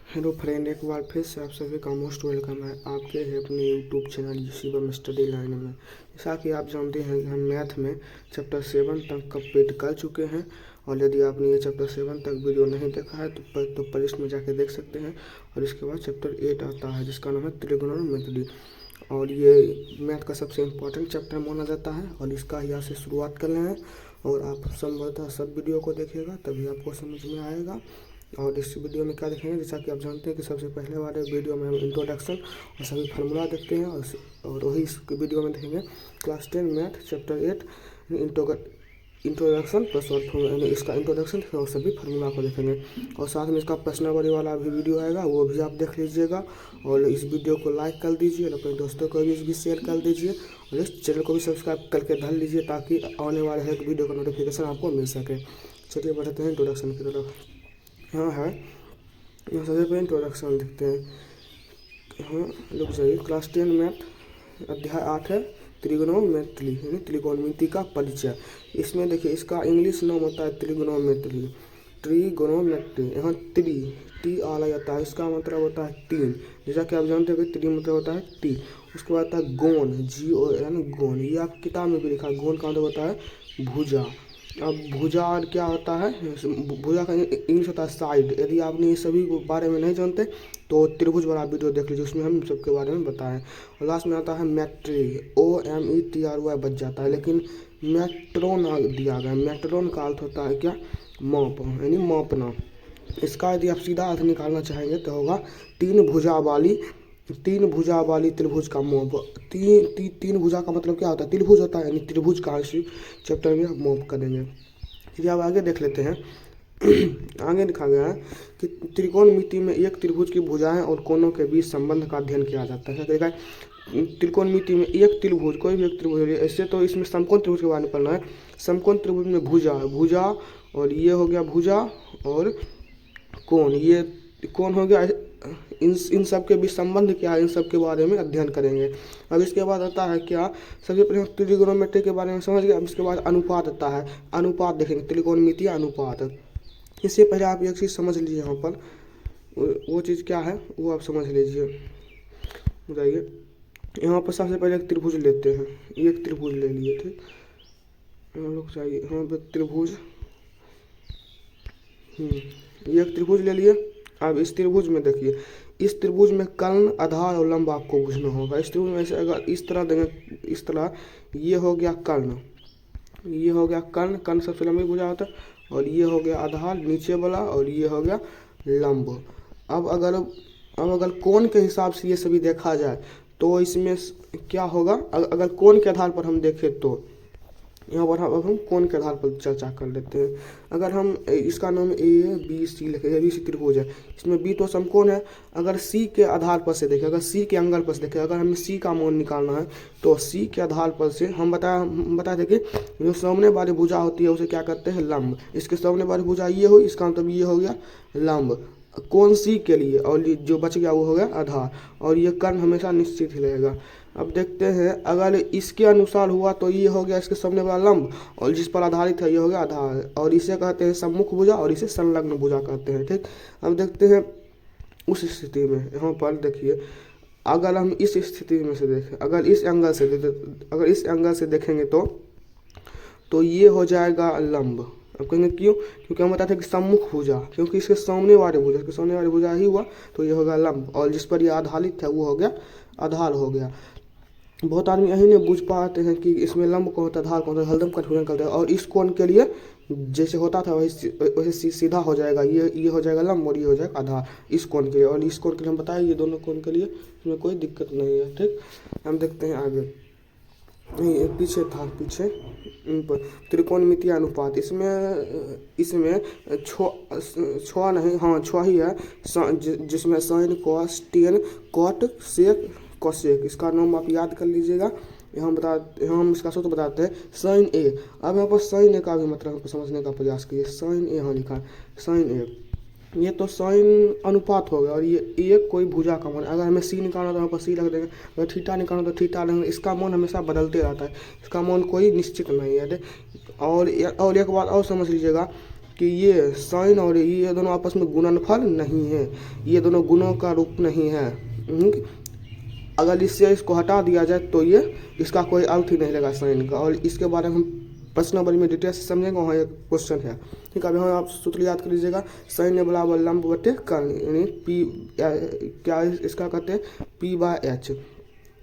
Hello friend, एक बार फिर से आप सभी का मोस्ट वेलकम है आपके अपने YouTube channel Shivam study line में। जैसा कि आप जानते हैं कि हम मैथ में चैप्टर 7 तक कंप्लीट कर चुके हैं। और यदि आपने ये चैप्टर 7 तक वीडियो नहीं देखा है तो प्लेलिस्ट में जाके देख सकते हैं। और इसके बाद चैप्टर 8 आता है जिसका नाम है त्रिगोनोमेट्री। और ये मैथ का सबसे इम्पोर्टेंट चैप्टर माना जाता है और इसका यहाँ से शुरुआत कर रहे हैं। और आप संभवतः सब वीडियो को देखिएगा तभी आपको समझ में आएगा। और इस वीडियो में क्या देखेंगे, जैसा कि आप जानते हैं कि सबसे पहले वाले वीडियो में हम इंट्रोडक्शन और सभी फार्मूला देखते हैं। और वही इस वीडियो में देखेंगे class 10 math chapter 8 introduction plus और यानी इसका इंट्रोडक्शन और सभी फार्मूला को देखेंगे। और साथ में इसका प्रश्नावली वाला भी वीडियो आएगा, वो भी आप देख लीजिएगा। और इस वीडियो को लाइक कर दीजिए और अपने दोस्तों को भी शेयर कर दीजिए। और इस चैनल को भी सब्सक्राइब करके धर लीजिए ताकि आने वाले हर एक वीडियो का नोटिफिकेशन आपको मिल सके। चलिए बढ़ते हैं इंट्रोडक्शन की तरफ। यहाँ है, यहाँ सबसे पहले इंट्रोडक्शन देखते हैं। हाँ लोग जाइए, क्लास 10 मैथ अध्याय 8 है त्रिगोनोमेट्री यानी त्रिकोणमिति का परिचय। इसमें देखिए इसका इंग्लिश नाम होता है त्रिगोनोमेट्री। यहाँ टी आ जाता है, इसका मतलब होता है तीन। जैसा कि आप जानते हैं कि त्रि मतलब होता है टी। उसके बाद आता है गोन, GO यानी गोन, ये आप किताब में भी लिखा है। गोन का मतलब होता है भुजा। अब भुजा और क्या होता है, भुजा का इंग्लिश होता है साइड। यदि आपने ये सभी के बारे में नहीं जानते तो त्रिभुज वाला वीडियो देख लीजिए, उसमें हम सबके बारे में बताएं। और लास्ट में आता है मैट्री, OMETRY बच जाता है, लेकिन मैट्रोन दिया गया। मैट्रोन का अर्थ होता है क्या, माप यानी मापना। इसका यदि आप सीधा अर्थ निकालना चाहेंगे तो होगा तीन भुजा वाली त्रिभुज का माप। तीन भुजा का मतलब क्या होता है, त्रिभुज होता है, यानी त्रिभुज का इसी चैप्टर में हम माप करेंगे। फिर आप आगे देख लेते हैं। आगे लिखा गया है कि त्रिकोणमिति में एक त्रिभुज की भुजाएं और कोनों के बीच संबंध का अध्ययन किया जाता है। देखा त्रिकोणमिति में एक त्रिभुज, कोई भी एक त्रिभुज, ऐसे तो इसमें समकोण त्रिभुज के बारे में पढ़ना है। समकोण त्रिभुज में भुजा और ये हो गया भुजा और कोण, ये कोण हो गया। इन सब के बीच संबंध क्या है, इन सब के बारे में अध्ययन करेंगे। अब इसके बाद आता है क्या, सबसे पहले त्रिकोणमिति के बारे में समझ गए। अब इसके बाद अनुपात आता है, अनुपात देखेंगे, त्रिकोणमिति अनुपात। इससे पहले आप एक चीज़ समझ लीजिए, यहाँ पर वो चीज़ क्या है वो आप समझ लीजिए। बताइए, यहाँ पर सबसे पहले एक त्रिभुज लेते हैं, एक त्रिभुज ले लिए, ठीक। हम लोग चाहिए यहाँ पर त्रिभुज, एक त्रिभुज ले लिए। अब इस त्रिभुज में देखिए, इस त्रिभुज में कर्ण, आधार और लंब आपको बुझना होगा। इस त्रिभुज में से अगर इस तरह देंगे, इस तरह, ये हो गया कर्ण, ये हो गया कर्ण, कर्ण सबसे लंबी भुजा होता है। और ये हो गया आधार नीचे वाला, और ये हो गया लंब। अब अगर कोण के हिसाब से ये सभी देखा जाए तो इसमें क्या होगा, अगर कोण के आधार पर हम देखें तो यहाँ पर हम कोण के आधार पर चर्चा कर लेते हैं। अगर हम इसका नाम ABC लिखे, ABC त्रिभुज है, इसमें B तो समकोण है। अगर C के आधार पर से देखें, अगर C के एंगल पर से देखें, अगर हमें C का मान निकालना है तो C के आधार पर से हम बता दें कि जो सामने वाली भुजा होती है उसे क्या करते हैं, लंब। इसके सामने वाली भुजा ये हो, इसका मतलब ये हो गया लंब कोण C के लिए, और जो बच गया वो हो गया आधार। और ये कर्ण हमेशा निश्चित ही रहेगा। अब देखते हैं, अगर इसके अनुसार हुआ तो ये हो गया इसके सामने वाला लंब, और जिस पर आधारित है ये हो गया आधार। और इसे कहते हैं सम्मुख भुजा और इसे संलग्न भुजा कहते हैं, ठीक। अब देखते हैं उस स्थिति में, यहाँ पर देखिए, अगर हम इस स्थिति में से देखें, अगर इस एंगल से देखेंगे तो ये हो जाएगा लंब। अब कहेंगे क्यों, क्योंकि हम बताते हैं कि सम्मुख भुजा, क्योंकि इसके सामने वाली भुजा ही हुआ तो ये होगा लंब, और जिस पर ये आधारित है वो हो गया आधार हो गया। बहुत आदमी यही नहीं बुझ पाते हैं कि इसमें लंब कौन होता है, आधार कौन होता है, हरदम कन्फ्यूजन करते हैं। और इस कोण के लिए जैसे होता था वैसे सीधा हो जाएगा, ये हो जाएगा लंब और ये हो जाएगा आधार इस कोण के लिए। और इस कोण के लिए हम बताएं, ये दोनों कोण के लिए इसमें कोई दिक्कत नहीं है, ठीक। हम देखते हैं आगे, पीछे त्रिकोणमितीय अनुपात। इसमें छः नहीं, हाँ छः ही है, जिसमें साइन, कॉस, टेन, कॉट, सेक, कॉसेक, इसका नाम आप याद कर लीजिएगा। यहाँ हम इसका सूत्र बताते हैं, साइन ए। अब यहाँ पर साइन ए का भी मतलब हमको समझने का प्रयास कीजिए। साइन ए यहाँ लिखा है, साइन ए, ये तो साइन अनुपात हो गया। और ये एक कोई भुजा का मान, अगर हमें सी निकालना तो यहाँ पर सी रख देंगे, अगर थीटा निकालना तो थीटा लेंगे। इसका मान हमेशा बदलते रहता है, इसका मान कोई निश्चित नहीं है। और एक बात और समझ लीजिएगा कि ये साइन और ये दोनों आपस में गुणनफल नहीं है, ये दोनों गुणों का रूप नहीं है। अगर इससे इसको हटा दिया जाए तो ये इसका कोई अर्थ ही नहीं लगा साइन का। और इसके बारे में हम प्रश्न नंबर में डिटेल से समझेंगे, वहाँ एक क्वेश्चन है। ठीक है, अभी हम आप सूत्र याद कर लीजिएगा, साइन बराबर लंब बटे कर्ण, यानी पी क्या इसका कहते हैं P/H।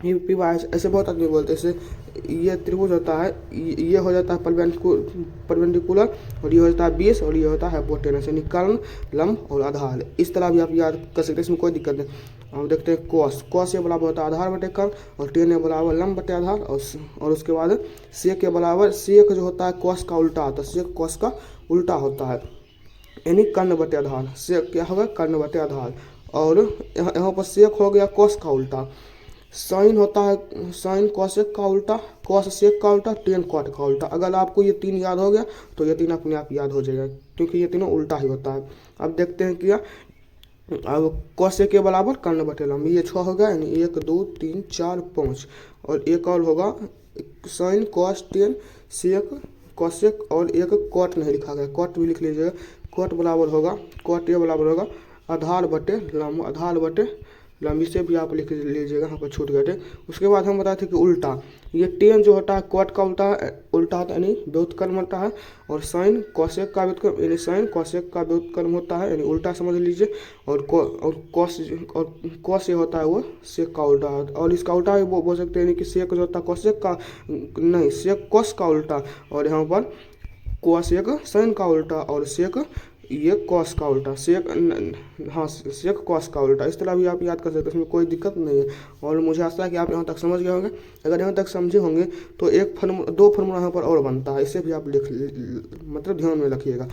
P/H ऐसे बहुत आदमी बोलते हैं, जैसे ये त्रिभुज होता है, ये हो जाता है परपेंडिकुलर, और ये हो जाता है 20, और ये होता है हाइपोटेनस, यानी कर्ण, लंब और आधार। इस तरह भी आप याद कर सकते हैं, इसमें कोई दिक्कत नहीं। हम देखते हैं कॉस ये बराबर होता है आधार बटे कर्ण, और टेन ए बराबर लंब बटे आधार, और उसके बाद सेक के बराबर, सेक जो होता है कॉस का उल्टा होता है, सेक कॉस का उल्टा होता है, यानी कर्ण बटे आधार। सेक क्या होगा, कर्ण बटे आधार। और यहाँ पर सेक हो गया कॉस का उल्टा, साइन होता है साइन कॉसेक का उल्टा, कॉस सेक का उल्टा, टेन कॉट का उल्टा। अगर आपको ये तीन याद हो गया तो ये तीन अपने आप याद हो जाएगा, क्योंकि ये तीनों उल्टा ही होता है। अब देखते हैं क्या, अब कॉसेक के बराबर कर्ण बटे लंब, ये 6 हो गया, यानी 1 2 3 4 5, और एक और होगा sine cos tan sec cosec, और एक कॉट नहीं लिखा गया, कॉट भी लिख लीजिएगा। कॉट बराबर होगा, कॉट ये बराबर होगा आधार बटे लंब, आधार बटे लंब, इसे भी आप लिख लीजिएगा, यहाँ पर छूट गए थे। उसके बाद हम बताए थे कि उल्टा, ये टेन जो होता है कॉट का उल्टा होता है, यानी व्युत्क्रम होता है, और साइन कॉसेक का व्युत्क्रम, यानी साइन कॉसेक का व्युत्क्रम होता है, यानी उल्टा समझ लीजिए। और कॉस ये होता है वो सेक का उल्टा, और इसका उल्टा भी बोल सकते हैं, यानी कि सेक जो होता है कॉसेक का नहीं, सेक कॉस का उल्टा, और यहाँ पर कॉसेक साइन का उल्टा, और सेक ये कॉस का उल्टा, सेक हाँ सेक कॉस का उल्टा। इस तरह भी आप याद कर सकते हैं, इसमें कोई दिक्कत नहीं है। और मुझे आशा है कि आप यहाँ तक समझ गए होंगे। अगर यहाँ तक समझे होंगे तो दो फार्मूला यहाँ पर और बनता है, इसे भी आप मतलब ध्यान में रखिएगा।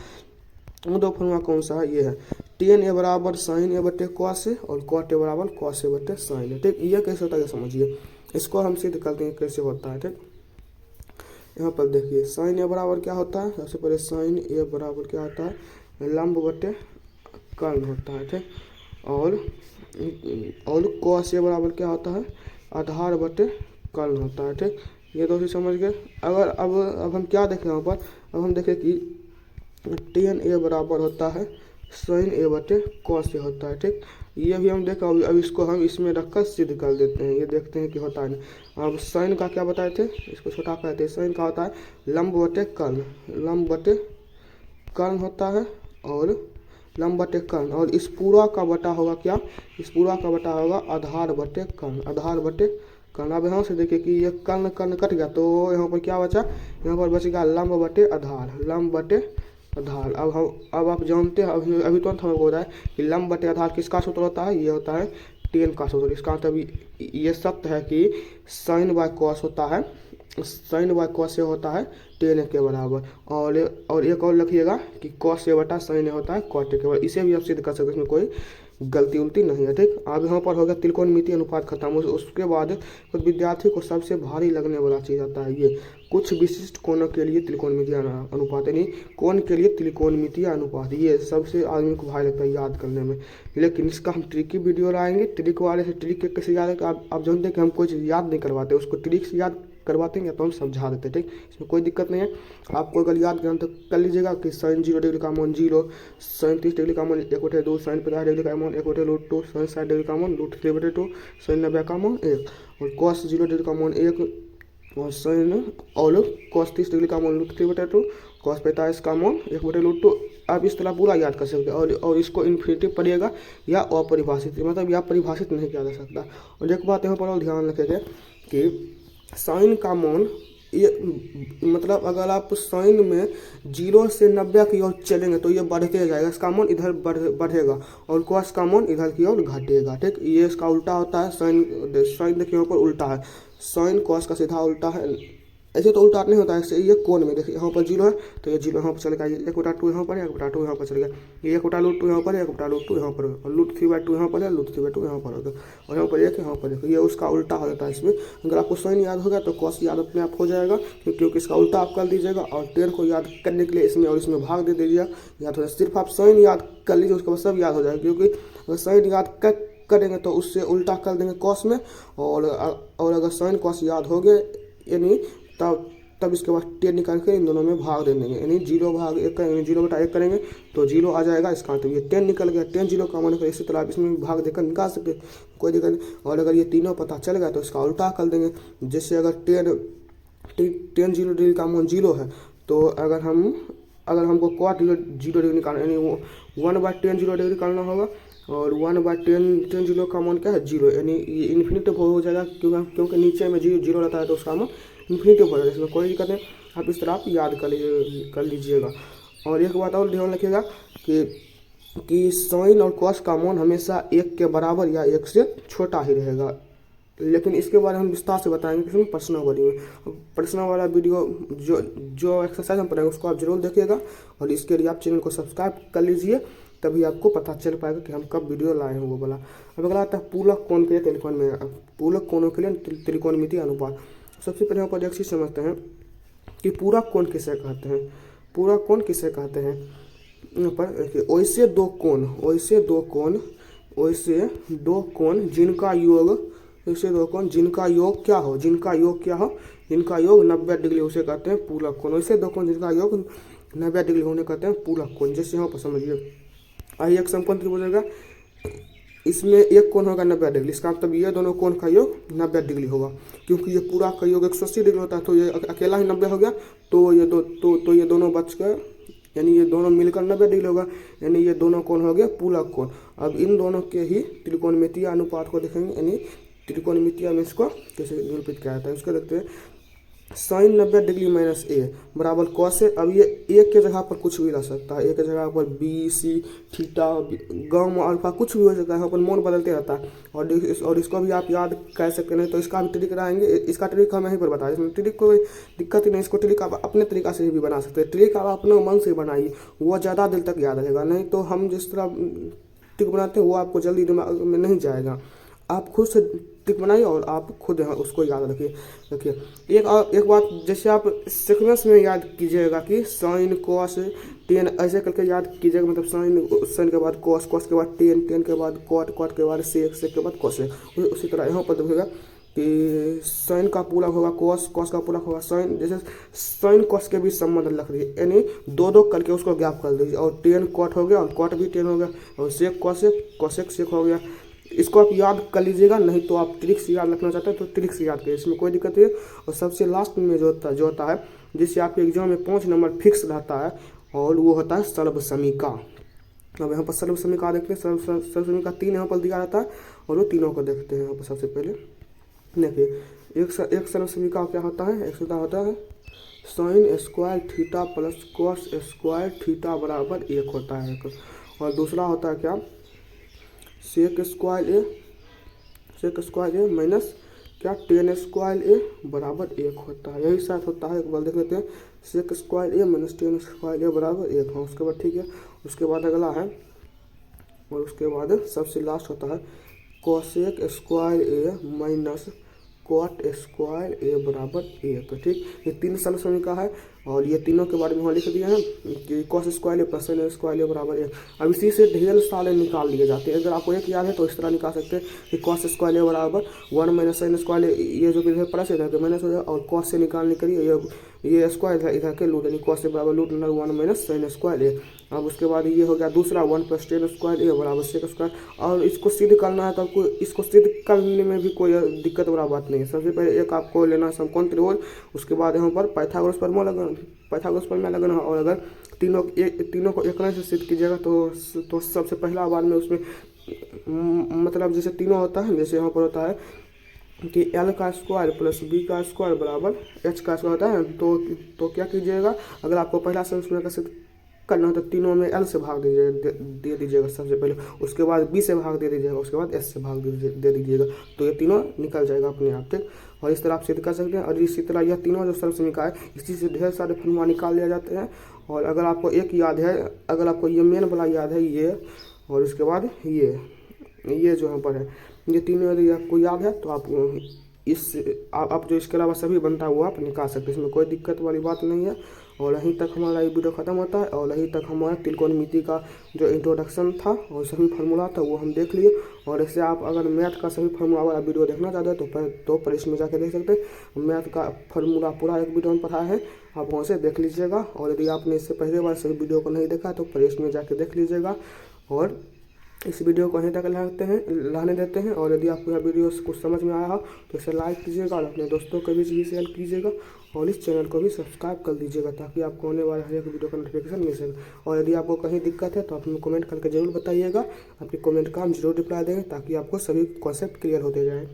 वो दो फार्मूला कौन सा है, ये है टेन ए बराबर साइन ए बटे कॉस ए, और कॉट ए बराबर कॉस ए बटे साइन ए। ठीक, ये कैसे होता है समझिए, इसको हम सिद्ध करते हैं कैसे होता है। ठीक, यहाँ पर देखिए साइन ए बराबर क्या होता है, सबसे पहले साइन ए बराबर क्या होता है, लंब बटे कर्ण होता है। ठीक, और कॉस ए बराबर क्या होता है, आधार बटे कर्ण होता है। ठीक, ये दो चीज समझ गए। अगर अब हम क्या देखें यहाँ पर, अब हम देखें कि टेन ए बराबर होता है साइन ए बटे कॉस ए होता है। ठीक, ये भी हम देखा, अब इसको हम इसमें रखकर सिद्ध कर देते हैं, ये देखते हैं कि होता है नहीं। अब साइन का क्या बताए थे, इसको छोटा कहते हैं, साइन का होता है लंब बटे कर्ण, लंब बटे कर्ण होता है, और लंब बटे कर्ण, और इस पूरा का बटा होगा क्या, इस पूरा का बटा होगा आधार बटे कर्ण, आधार बटे कर्ण। अब यहाँ से देखिए कि ये कर्ण कर्ण कट गया, तो यहाँ पर क्या बचा, यहाँ पर बचेगा लंब बटे आधार, लंब बटे आधार। अब आप जानते हैं, अभी तुरंत हमको बताया कि लंब बटे आधार किसका सूत्र होता है, ये होता है टेन का सूत्र। इसका मतलब ये सत्य है कि साइन बाय कॉस होता है, साइन बाय कॉस ए होता है टेन ए के बराबर। और एक और लिखिएगा कि कॉस ए बटा साइन ए होता है कॉट ए के बराबर। इसे भी आप सिद्ध कर सकते हैं, इसमें कोई गलती उलती नहीं है। ठीक, अब यहाँ पर हो गया त्रिकोणमितीय अनुपात खत्म। उसके बाद कुछ विद्यार्थी को सबसे भारी लगने वाला चीज़ आता है, ये कुछ विशिष्ट कोणों के लिए त्रिकोणमितीय अनुपात, यानी कोण के लिए त्रिकोणमितीय अनुपात, ये सबसे आदमी को भारी लगता है याद करने में। लेकिन इसका हम ट्रिक की वीडियो लाएंगे, ट्रिक वाले से ट्रिक कैसे याद है, आप जानते हैं कि हम कोई चीज़ याद नहीं करवाते, उसको ट्रिक से याद करवाते हैं या तो हम समझा देते हैं। ठीक, इसमें कोई दिक्कत नहीं है। आपको अगर याद करना तो कर लीजिएगा कि साइन 0 डिग्री का मान 0, साइन 30 डिग्री का मान 1/2, साइन 50 डिग्री का मान 1/√2, साइन 60 डिग्री का मान √3/2, साइन 90 का मान 1, और कॉस 0 डिग्री का मान 1, और साइन और कॉस 30 डिग्री का मान √3/2, कॉस 45 का मान 1/√2। आप इस तरह पूरा याद कर सकते हैं। और इसको इन्फिनिटिव पढ़िएगा या अपरिभाषित, मतलब या परिभाषित नहीं किया जा सकता। और एक बात यहाँ पर और ध्यान रखेंगे कि साइन का मान, ये मतलब अगर आप साइन में 0 से 90 की ओर चलेंगे तो ये बढ़ते जाएगा, इसका मान इधर बढ़ेगा, और कॉस का मान इधर की ओर घटेगा। ठीक, ये इसका उल्टा होता है, साइन देखिए यहाँ पर उल्टा है, साइन कॉस का सीधा उल्टा है। ऐसे तो उल्टा नहीं होता है, ये कोण में देखिए यहाँ पर 0 है तो ये 0 यहाँ पर चलेगा, 1/2 यहाँ पर है, 1/2 यहाँ पर चलेगा, ये 1/√2 यहाँ पर है, 1/√2 यहाँ पर, और √3/2 यहाँ पर है, √3/2 यहाँ पर होगा, और यहाँ पर 1 यहाँ पर देखो, ये उसका उल्टा हो जाता है। इसमें अगर आपको साइन याद होगा तो कॉस याद अपने आप हो जाएगा, क्योंकि इसका उल्टा आप कर दीजिएगा। और टेन को याद करने के लिए इसमें और इसमें भाग दे दीजिएगा, याद हो जाए। सिर्फ आप साइन याद कर लीजिए, उसके बाद सब याद हो जाएगा, क्योंकि अगर साइन याद करेंगे तो उससे उल्टा कर देंगे कॉस में, और अगर साइन कॉस याद हो गए यानी तब तब इसके बाद 10 निकाल के इन दोनों में भाग दे देंगे, यानी 0/1 करेंगे, 0/1 करेंगे तो 0 आ जाएगा इसका, तो ये 10 निकल गया, 10 0 कॉमन कर इसी तरह आप इसमें भाग देकर निकाल सकते, कोई दिक्कत नहीं। और अगर ये तीनों पता चल गया तो इसका उल्टा कर देंगे, जैसे अगर 10 0 डिग्री का मान 0 है, तो अगर हमको cot 0 डिग्री निकालना, यानी वो 1/10 0 डिग्री निकालना होगा, और 1/10 0 का मान क्या है 0, यानी ये इन्फिनिटिव हो जाएगा, क्योंकि नीचे में 0 रहता है तो उसका मान इन्फिनिटिव हो जाएगा, इसमें कोई दिक्कत नहीं। आप इस तरह आप याद कर लीजिएगा। और एक बात और ध्यान रखिएगा कि साइन और कॉस का मान हमेशा 1 के बराबर या 1 से छोटा ही रहेगा, लेकिन इसके बारे में हम विस्तार से बताएंगे किसी पर्सनल में। पर्सनल वाला वीडियो जो एक्सरसाइज हम पढ़ेंगे उसको आप जरूर देखिएगा, और इसके लिए आप चैनल को सब्सक्राइब कर लीजिए, तभी आपको पता चल पाएगा कि हम कब वीडियो लाए हैं वो वाला। अब अगला आता है पूरक कोण के लिए त्रिकोण में, पूरक कोणों के लिए त्रिकोणमिति अनुपात। सबसे पहले हम एक चीज समझते हैं कि पूरक कोण किसे कहते हैं। पूरक कोण किसे कहते हैं, यहाँ पर देखिए, वैसे दो कोण जिनका योग क्या हो, जिनका योग 90 डिग्री उसे कहते हैं पूरक कोण। वैसे दो कोण जिनका योग 90 डिग्री होने कहते हैं पूरक कोण। जैसे यहाँ पर समझिए, आइए एक समकोण त्रिभुज होगा, इसमें एक कोण होगा 90 डिग्री, इसका मतलब ये दोनों कोण का योग 90 डिग्री होगा, क्योंकि ये पूरा का योग 180 डिग्री होता है, तो ये अकेला ही 90 हो गया, तो ये दोनों बच गए, यानी ये दोनों मिलकर 90 डिग्री होगा, यानी ये दोनों कोण हो गया पूरक कोण। अब इन दोनों के ही त्रिकोणमितीय अनुपात को देखेंगे, यानी त्रिकोणमितीय में इसको कैसे निरूपित किया जाता है उसको देखते हैं। साइन 90 डिग्री माइनस ए बराबर कॉस है। अब ये ए के जगह पर कुछ भी रह सकता है, ए के जगह पर B C theta gamma alpha कुछ भी हो सकता है, यहाँ पर मान बदलते रहता है, और इसको भी आप याद कर सकते हैं। तो इसका भी ट्रिक रहेंगे, इसका ट्रिक हम यहीं पर बताएं, इसमें ट्रिक कोई दिक्कत ही नहीं, इसको ट्रिक आप अपने तरीका से भी बना सकते हैं। ट्रिक आप अपने मन से बनाइए, वो ज़्यादा देर तक याद रहेगा, नहीं तो हम जिस तरह ट्रिक बनाते हैं वो आपको जल्दी दिमाग में नहीं जाएगा। आप खुद से ट्रिक बनाइए और आप खुद उसको याद रखिए। एक बात, जैसे आप सीक्वेंस में याद कीजिएगा कि साइन कॉस 10 ऐसे करके याद कीजिएगा, मतलब साइन के बाद कॉस, कॉस के बाद 10 के बाद कॉट, कॉट के बाद सेक के बाद कॉस। उसी तरह यहाँ पर देखिएगा कि साइन का पूरक होगा कॉस, कॉस का पूरक होगा साइन। जैसे साइन कॉस के बीच संबंध रख दीजिए, यानी दो करके उसको गैप कर दीजिए, और 10 कॉट हो गया और कॉट भी 10 हो गया, और सेक कॉसेक, कॉसेक सेक हो गया। इसको आप याद कर लीजिएगा, नहीं तो आप ट्रिक से याद रखना चाहते हैं तो ट्रिक से याद करिए, इसमें कोई दिक्कत नहीं है। और सबसे लास्ट में जो होता है जिससे आपके एग्जाम में 5 नंबर फिक्स रहता है, और वो होता है सर्व समीका। अब यहाँ पर सर्व समीका देखते हैं, सर्व समीका 3 यहाँ पर दिया रहता है, और वो तीनों को देखते हैं। यहाँ पर सबसे पहले देखिए, एक सर्व समीका क्या होता है, एक सीधा होता है sine square theta plus cos square theta बराबर 1 होता है, और दूसरा होता है क्या, सेक स्क्वायर ए माइनस क्या 10 स्क्वायर ए बराबर 1 होता है। यही साथ होता है, एक बार देख लेते हैं, सेक स्क्वायर ए माइनस 10 स्क्वायर ए बराबर 1 है। उसके बाद ठीक है, उसके बाद अगला है, और उसके बाद सबसे लास्ट होता है कोसेक स्क्वायर ए माइनस कॉट स्क्वायर ए बराबर 1। ठीक, ये 3 सर्व समीका है, और ये तीनों के बारे में हम लिख दिए हैं कि कॉस स्क्वायर ए प्लस साइन स्क्वायर ए बराबर 1। अब इसी से ढेर सारे निकाल लिए जाते हैं। अगर आपको एक याद है तो इस तरह निकाल सकते हैं कि कॉस स्क्वायर ए बराबर 1 माइनस साइन स्क्वायर ए, ये जो इधर प्लस इधर के माइनस हो जाए, और कॉस से निकालने के लिए ये स्क्वायर इधर के रूट, यानी कॉस से बराबर रूट 1 माइनस साइन स्क्वायर ए। अब उसके बाद ये हो गया दूसरा 1 प्लस 10 स्क्वायर ए बराबर सेक स्क्वायर, और इसको सिद्ध करना है तो आपको इसको सिद्ध करने में भी कोई दिक्कत वाला बात नहीं है। सबसे पहले एक आपको लेना है समकोण त्रिभुज, उसके बाद यहाँ पर पाइथागोरस प्रमेय लगाना है, और अगर तीनों को एक से सिद्ध कीजिएगा तो सबसे पहला बार में उसमें मतलब जैसे तीनों होता है, जैसे यहाँ पर होता है कि एल का स्क्वायर प्लस बी का स्क्वायर बराबर एच का स्क्वायर होता है, तो क्या कीजिएगा, अगर आपको पहला समीकरण का सिद्ध करना हो तो तीनों में एल से भाग दे दीजिएगा सबसे पहले, उसके बाद बी से भाग दे दीजिएगा, उसके बाद एस से भाग दे दीजिएगा, तो ये तीनों निकल जाएगा अपने आप। ठीक, और इस तरह आप सिद्ध कर सकते हैं। और इसी तरह यह तीनों जो सर्व समीका है, इसी से ढेर सारे फॉर्मूला निकाल लिया जाते हैं। और अगर आपको एक याद है, अगर आपको ये मेन वाला याद है ये, और उसके बाद ये जो यहाँ पर है, ये तीनों यदि आपको याद है तो आप आप जो इसके अलावा सभी बनता है वो आप निकाल सकते हैं, इसमें कोई दिक्कत वाली बात नहीं है। और यहीं तक हमारा ये वीडियो खत्म होता है। और यहीं तक हमारा त्रिकोणमिति का जो इंट्रोडक्शन था और सभी फार्मूला था वो हम देख लिए। और इससे आप अगर मैथ का सभी फार्मूला वाला वीडियो देखना चाहते हैं तो पर इसमें जाके देख सकते हैं। मैथ का फार्मूला पूरा एक वीडियो में पढ़ा है, आप वहाँ से देख लीजिएगा। और यदि आपने इससे पहले बार सभी वीडियो को नहीं देखा तो पर इसमें जाके देख लीजिएगा। और इस वीडियो को यहीं तक लाने देते हैं। और यदि आपको यह वीडियो से कुछ समझ में आया हो तो इसे लाइक कीजिएगा और अपने दोस्तों के बीच भी शेयर कीजिएगा। और इस चैनल को भी सब्सक्राइब कर दीजिएगा ताकि आपको होने वाले हर एक वीडियो का नोटिफिकेशन मिल सके। और यदि आपको कहीं दिक्कत है तो आप हमें कमेंट करके जरूर बताइएगा। आपके कमेंट का हम जरूर रिप्लाई देंगे ताकि आपको सभी कॉन्सेप्ट क्लियर होते जाए।